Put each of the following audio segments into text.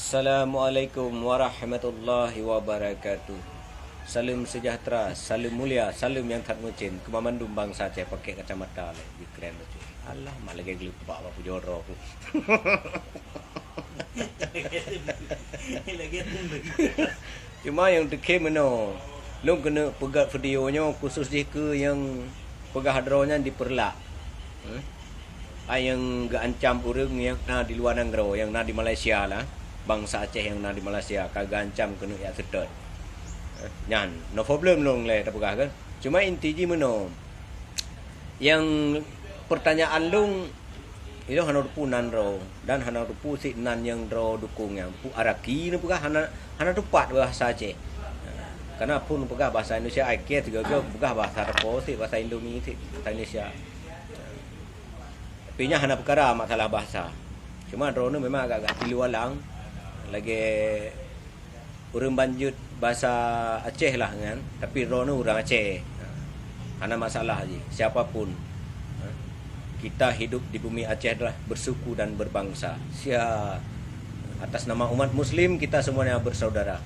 Assalamualaikum warahmatullahi wabarakatuh. Salam sejahtera, salam mulia, salam yang tak mucin. Kemamandum bangsa Aceh pakai kacamata le. Keren lucu. Allah mak lagi gelupa apa jorok aku. Cuma yang dekat mana? Lu kena pegat videonya khusus dia ke yang pegah hadronya diperlak. Yang gak ancam orang yang di luar negara, yang di Malaysia lah. Bangsa Aceh yang di Malaysia kagak ancam kena ya sedot. Nyan, no problem long le tak pegah kan. Cuma inti je mana? Yang pertanyaan long itu hana rupu nan ro dan hana rupu si nan yang ro dukung yang pu araki ni pegah hana tepat bahasa Aceh. Karena pun pegah bahasa Indonesia IK juga pegah bahasa Repo si bahasa Indonesia si bahasa Indonesia. Tapi nya hana perkara masalah bahasa. Cuma ro ni memang agak-agak di luar lang. Lagi orang banjut bahasa Aceh lah kan, tapi ro ni orang Aceh. Hana masalah je siapapun. Kita hidup di bumi Aceh adalah bersuku dan berbangsa. Atas nama umat Muslim kita semuanya bersaudara.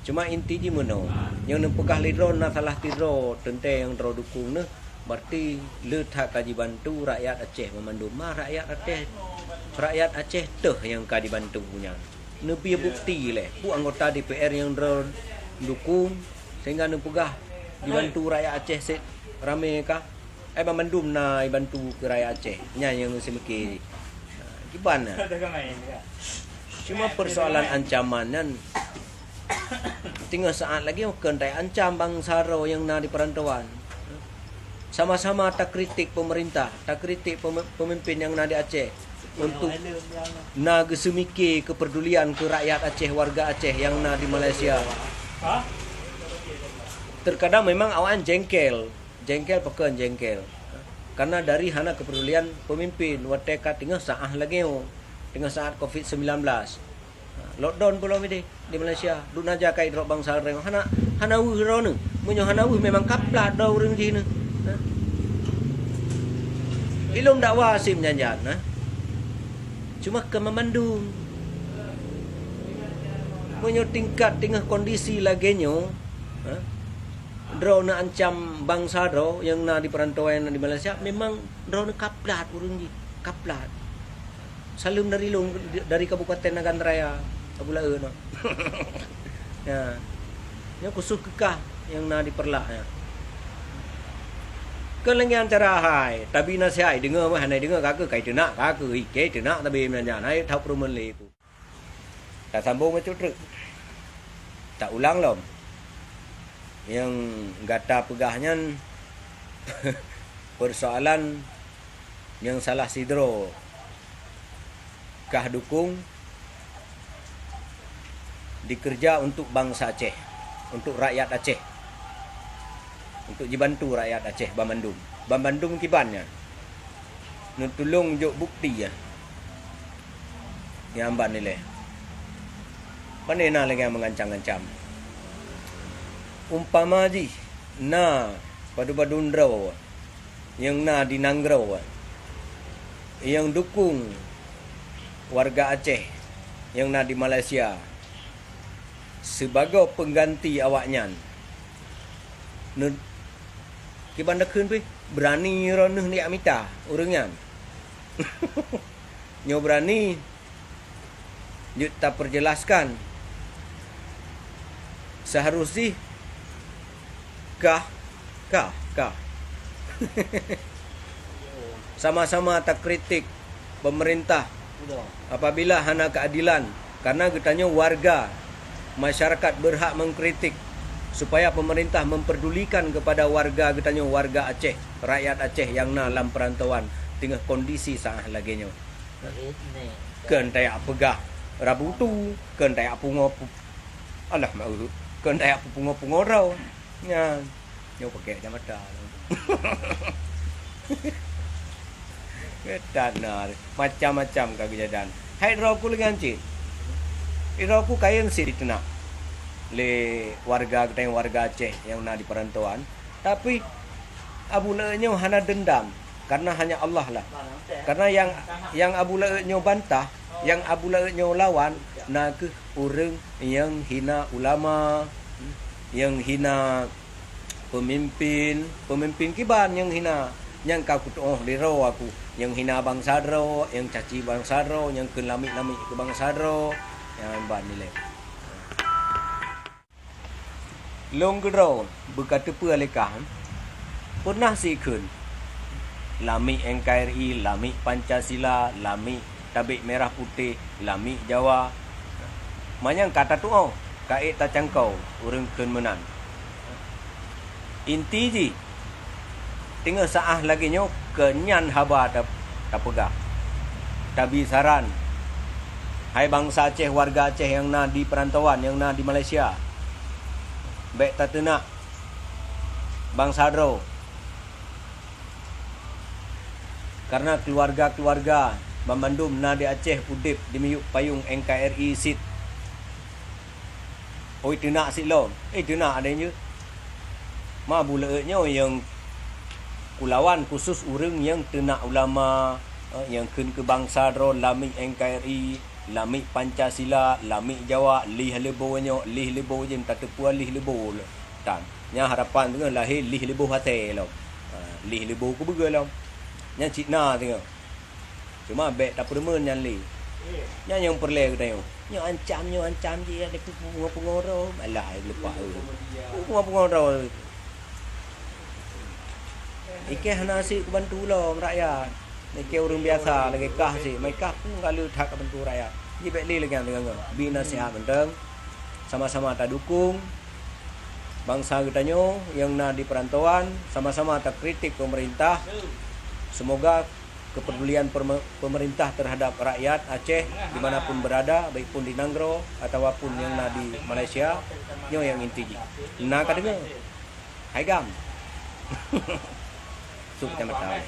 Cuma inti je mana yang pegah lidro na salah tiro tentang yang ro dukung ni berarti le tak kaji bantu rakyat Aceh memandu mah rakyat Aceh teh yang kaji bantu punya. Nepi bukti le pu anggota DPR yang dukung sehingga pegah dibantu rakyat Aceh set rame kah memandum na bantu ke rakyat Aceh nya yang semiki gimana cuma persoalan ancaman tinggal saat lagi kan ancam bangsa ro yang di perantauan sama-sama tak kritik pemerintah tak kritik pemimpin yang di Aceh untuk gesemiki kepedulian ke rakyat Aceh, warga Aceh yang di Malaysia. Terkadang memang awan jengkel pekan jengkel. Karena dari hana kepedulian pemimpin wateka tinggal saat lagi tinggal saat COVID-19. Lockdown pula di Malaysia. Duna aja kai drop bangsa reng hana ro nu. Munyo hana memang kaplat do urang ji nu. Ilum dakwah sim janjan cuma ke memandung punya tingkat tinggal kondisi lagenyo draw na ancam bangsa draw yang di perantauan di Malaysia memang draw na kaplat urang ji kaplat salum dari Kabupaten Nagan Raya Abula no ya yang khusus kekah yang di perlak ya kelengian cara hai tapi nasihat dengar mah hanai dengar kakak kai tenak kakak ike tenak tapi menanya hai thau perumen le pu tak sambung macam tu tak ulang lom yang gata pegahnya persoalan yang salah sidro kah dukung dikerja untuk bangsa Aceh untuk rakyat Aceh untuk dibantu rakyat Aceh Bamandum kibannya nutulung jok bukti ya yang amban nilai panena lagi yang mengancam-ancam umpama ji padu-padundraw yang di Nanggro yang dukung warga Aceh yang di Malaysia sebagai pengganti awaknya kiban dak keun pi berani roneuh ni amita urangnya nyo berani nyut tak perjelaskan seharusnya kah sama-sama tak kritik pemerintah apabila hana keadilan karena getanya warga masyarakat berhak mengkritik supaya pemerintah memperdulikan kepada warga getanya warga Aceh, rakyat Aceh yang dalam perantauan tengah kondisi saat laginya. Ken tayak pegah rabu tu, ken tayak pungo alah mau ken tayak pungo rau. Nya nyo pakai kacamata. Ketan macam-macam kejadian. Hai roku lengan cik. Roku kain si ditenak. Le warga Aceh yang di perantauan tapi abulanya hana dendam Karena hanya Allah lah. Karena yang Abu Lahab nyo bantah, yang Abu Lahab nyo lawan, na ke orang yang hina ulama, yang hina pemimpin kiban, yang hina, yang kau kutu liro aku, yang hina bangsa ro, yang caci bangsa ro, yang kelami-lami ke bangsa ro, yang ban nilai. Long gedro berkata pelekah pernah sikun lami NKRI, lami Pancasila, lami tabik merah putih, lami Jawa. Manyang kata tu kait ta cangkau urang keun menan. Inti ji tinggal saah lagi nyo kenyan haba ta pegah. Tabi saran. Hai bangsa Aceh, warga Aceh yang na di perantauan, yang na di Malaysia. Baik tak tenak bangsa Dro. Karena keluarga-keluarga Bambandum na di Aceh udip di miyuk payung NKRI sit. Oi tenak sit lon. Tenak adanya. Ma bulaenyo yang kulawan khusus urang yang tenak ulama, yang keun ke bangsa Dro, lami NKRI, lami Pancasila, lami Jawa, lih lebonyo, lih lebo jem tak tepua lih lebo lo. Tan. Nya harapan tu lahir lih lebo hate lo. Lih lebo ku bega lo. Nya Cina tengok. Cuma bek tak permen yang li. Nya yang perle kita yo. Nya ancam je ada pengoro. Alah lepak tu. Pengoro. Ike nasi ku bantu lo rakyat. Ike orang biasa lagi kah sih. Mai kah pun kalau tak bantu rakyat. Ji bek li lagi dengan bina sihat benteng. Sama-sama tak dukung bangsa kita nyo yang na di perantauan, sama-sama tak kritik pemerintah. Semoga kepedulian pemerintah terhadap rakyat Aceh dimanapun berada, baik pun di Nanggro ataupun yang na di Malaysia, nyo yang inti. Nah katanya, hai gam. Suk tembak tahu.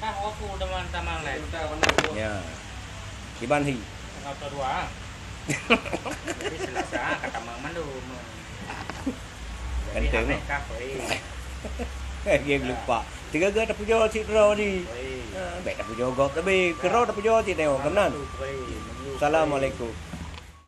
Kah aku dengan tamang lain. Ya. Iban hi. Kau dua. Jadi selesai kata mang mandu. Kenteng. Game lupa. Tiga tak pujo cik ro ni. Baik tak pujo gop tapi kero tak pujo cik tengok kenan. Assalamualaikum.